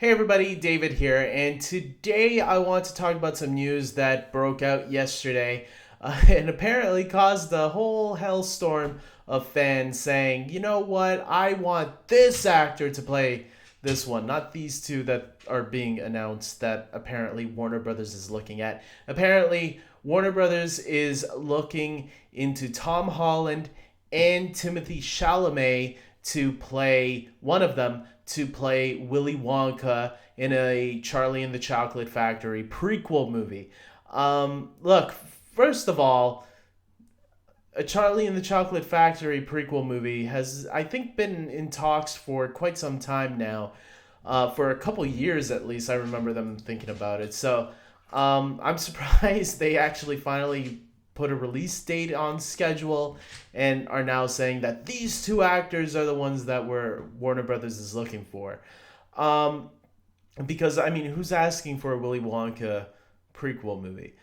Hey everybody, David here, and today I want to talk about some news that broke out yesterday and apparently caused a whole hellstorm of fans saying, you know what, I want this actor to play this one, not these two that are being announced that apparently Warner Brothers is looking at. Apparently, Warner Brothers is looking into Tom Holland and Timothee Chalamet to play one of them to play Willy Wonka in a Charlie and the Chocolate Factory prequel movie. Look, first of all, a Charlie and the Chocolate Factory prequel movie has, I think, been in talks for quite some time now. For a couple years at least, I remember them thinking about it. So I'm surprised they actually finally put a release date on schedule and are now saying that these two actors are the ones that Warner Brothers is looking for. Um, because I mean, who's asking for a Willy Wonka prequel movie?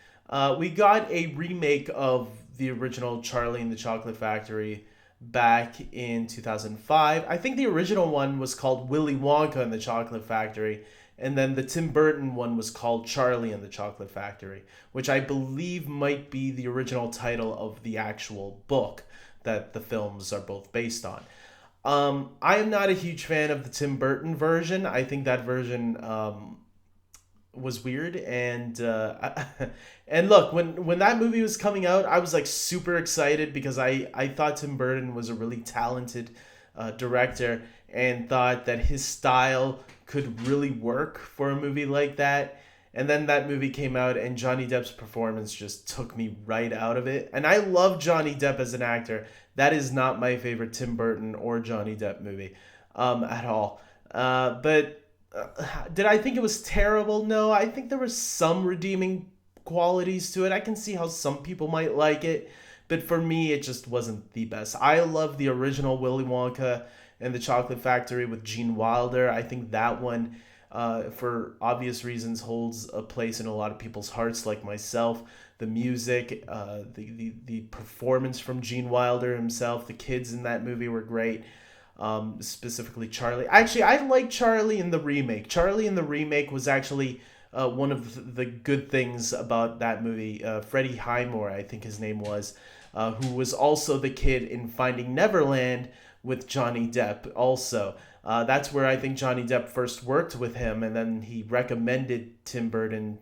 We got a remake of the original Charlie and the Chocolate Factory back in 2005. I think the original one was called Willy Wonka and the Chocolate Factory, and then the Tim Burton one was called Charlie and the Chocolate Factory, which I believe might be the original title of the actual book that the films are both based on. I am not a huge fan of the Tim Burton version. I think that version was weird, and and look, when that movie was coming out, I was like super excited because I thought Tim Burton was a really talented director and thought that his style could really work for a movie like that. And then that movie came out, and Johnny Depp's performance just took me right out of it. And I love Johnny Depp as an actor. That is not my favorite Tim Burton or Johnny Depp movie at all. But did I think it was terrible? No, I think there were some redeeming qualities to it. I can see how some people might like it, but for me, it just wasn't the best. I love the original Willy Wonka and the Chocolate Factory with Gene Wilder. I think that one, for obvious reasons, holds a place in a lot of people's hearts, like myself. The music, the performance from Gene Wilder himself, the kids in that movie were great. Specifically Charlie. Actually, I like Charlie in the remake. Charlie in the remake was actually one of the good things about that movie. Freddie Highmore, I think his name was, who was also the kid in Finding Neverland with Johnny Depp also. That's where I think Johnny Depp first worked with him, and then he recommended Tim Burton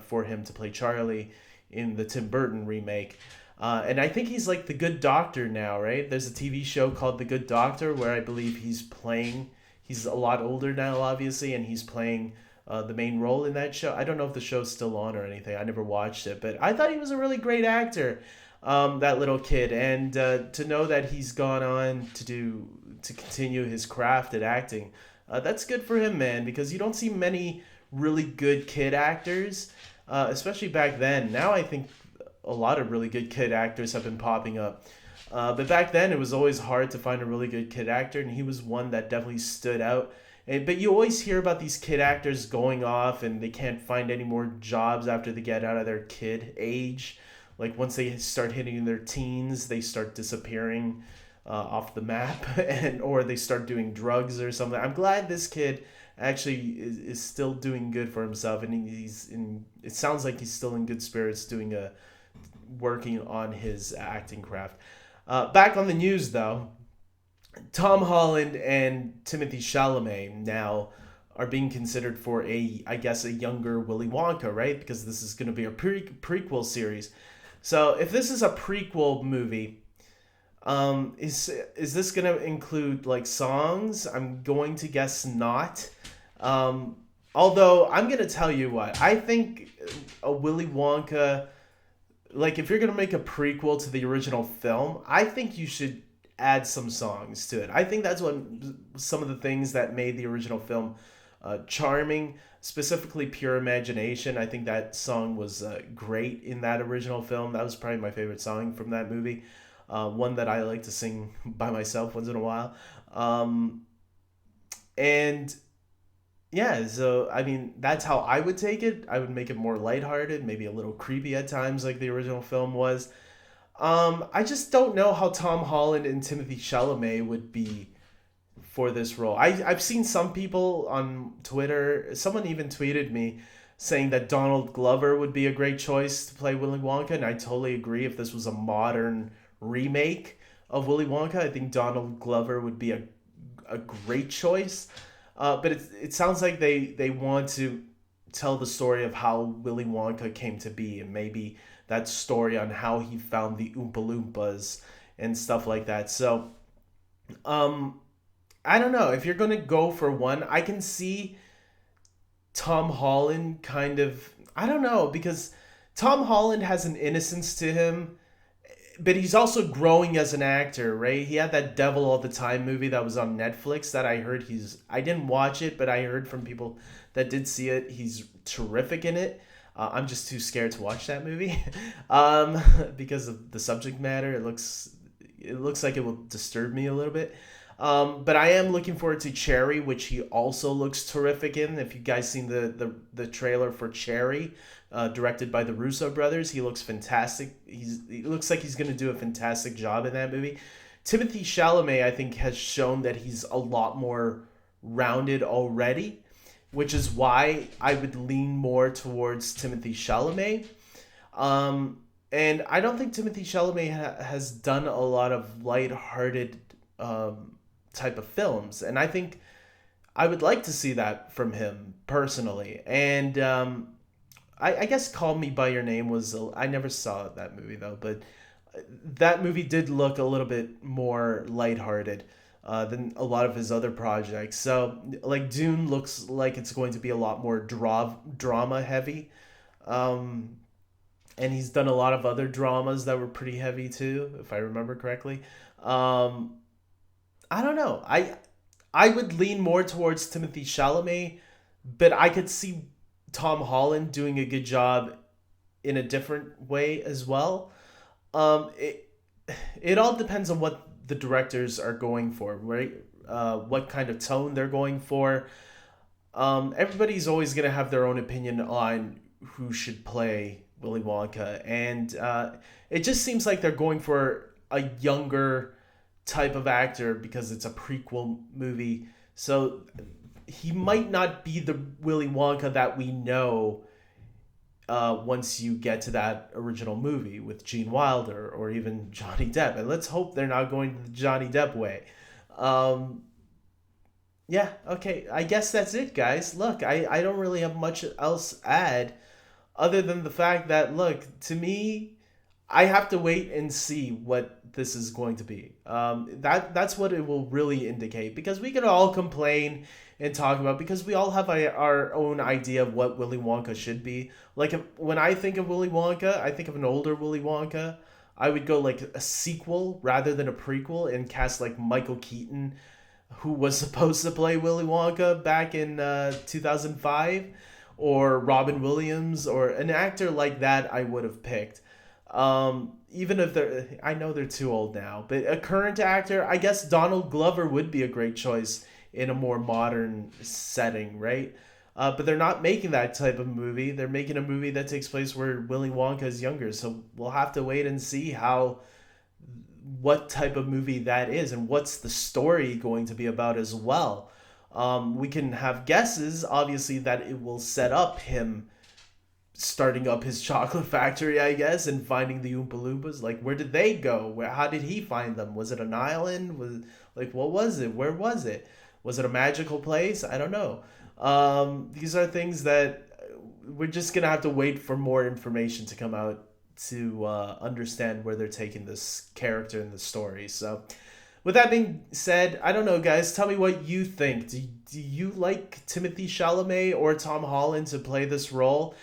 for him to play Charlie in the Tim Burton remake. And I think he's like the good doctor now, right? There's a TV show called The Good Doctor where I believe he's a lot older now, obviously, and he's playing the main role in that show. I don't know if the show's still on or anything. I never watched it, but I thought he was a really great actor, that little kid. And to know that he's gone on to continue his craft at acting, that's good for him, man, because you don't see many really good kid actors, especially back then. Now I think a lot of really good kid actors have been popping up. But back then, it was always hard to find a really good kid actor, and he was one that definitely stood out. But you always hear about these kid actors going off, and they can't find any more jobs after they get out of their kid age. Like once they start hitting their teens, they start disappearing off the map, and or they start doing drugs or something. I'm glad this kid actually is still doing good for himself, and he's in. It sounds like he's still in good spirits, working on his acting craft. Back on the news, though, Tom Holland and Timothée Chalamet now are being considered for I guess, a younger Willy Wonka, right? Because this is going to be a prequel series. So if this is a prequel movie, is this going to include like songs? I'm going to guess not. Although I'm going to tell you what, I think a Willy Wonka, like if you're gonna make a prequel to the original film, I think you should add some songs to it. I think that's what some of the things that made the original film charming, specifically Pure Imagination. I think that song was great in that original film. That was probably my favorite song from that movie. One that I like to sing by myself once in a while. And yeah, so I mean, that's how I would take it. I would make it more lighthearted, maybe a little creepy at times, like the original film was. I just don't know how Tom Holland and Timothée Chalamet would be for this role. I've seen some people on Twitter, someone even tweeted me saying that Donald Glover would be a great choice to play Willy Wonka, and I totally agree. If this was a modern remake of Willy Wonka, I think Donald Glover would be a great choice. But it sounds like they want to tell the story of how Willy Wonka came to be, and maybe that story on how he found the Oompa Loompas and stuff like that. So, um, I don't know. If you're gonna go for one, I can see Tom Holland kind of. I don't know, because Tom Holland has an innocence to him, but he's also growing as an actor, right? He had that Devil All the Time movie that was on Netflix that I heard he's. I didn't watch it, but I heard from people that did see it. He's terrific in it. I'm just too scared to watch that movie, um, because of the subject matter. It looks like it will disturb me a little bit. But I am looking forward to Cherry, which he also looks terrific in. If you guys seen the trailer for Cherry, directed by the Russo brothers, he looks fantastic. He looks like he's going to do a fantastic job in that movie. Timothee Chalamet, I think, has shown that he's a lot more rounded already, which is why I would lean more towards Timothée Chalamet. And I don't think Timothée Chalamet has done a lot of light-hearted type of films, and I think I would like to see that from him personally. And I guess Call Me by Your Name was I never saw that movie though, but that movie did look a little bit more lighthearted than a lot of his other projects. So like Dune looks like it's going to be a lot more drama heavy. Um, and he's done a lot of other dramas that were pretty heavy too, if I remember correctly. Um, I don't know. I would lean more towards Timothée Chalamet, but I could see Tom Holland doing a good job in a different way as well. It all depends on what the directors are going for, right? What kind of tone they're going for. Everybody's always gonna have their own opinion on who should play Willy Wonka, and it just seems like they're going for a younger type of actor because it's a prequel movie. So he might not be the Willy Wonka that we know once you get to that original movie with Gene Wilder or even Johnny Depp. And let's hope they're not going the Johnny Depp way. Um, yeah, okay. I guess that's it, guys. Look, I don't really have much else to add other than the fact that, look, to me, I have to wait and see what this is going to be. That's what it will really indicate, because we can all complain and talk about, because we all have our own idea of what Willy Wonka should be. Like when I think of Willy Wonka, I think of an older Willy Wonka. I would go like a sequel rather than a prequel and cast like Michael Keaton, who was supposed to play Willy Wonka back in 2005, or Robin Williams, or an actor like that I would have picked. Even if I know they're too old now, but a current actor, I guess Donald Glover would be a great choice in a more modern setting, right? But they're not making that type of movie. They're making a movie that takes place where Willy Wonka is younger. So we'll have to wait and see what type of movie that is and what's the story going to be about as well. We can have guesses, obviously, that it will set up him starting up his chocolate factory, I guess, and finding the Oompa Loompas. Like, where did they go? How did he find them? Was it an island? What was it? Where was it? Was it a magical place? I don't know. These are things that we're just gonna have to wait for more information to come out to understand where they're taking this character in the story. So, with that being said, I don't know, guys. Tell me what you think. Do you like Timothée Chalamet or Tom Holland to play this role?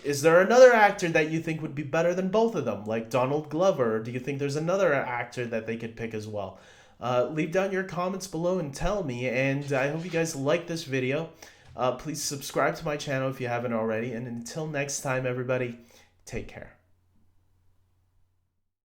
Is there another actor that you think would be better than both of them, like Donald Glover? Or do you think there's another actor that they could pick as well? Leave down your comments below and tell me, and I hope you guys like this video. Please subscribe to my channel if you haven't already, and until next time, everybody, take care.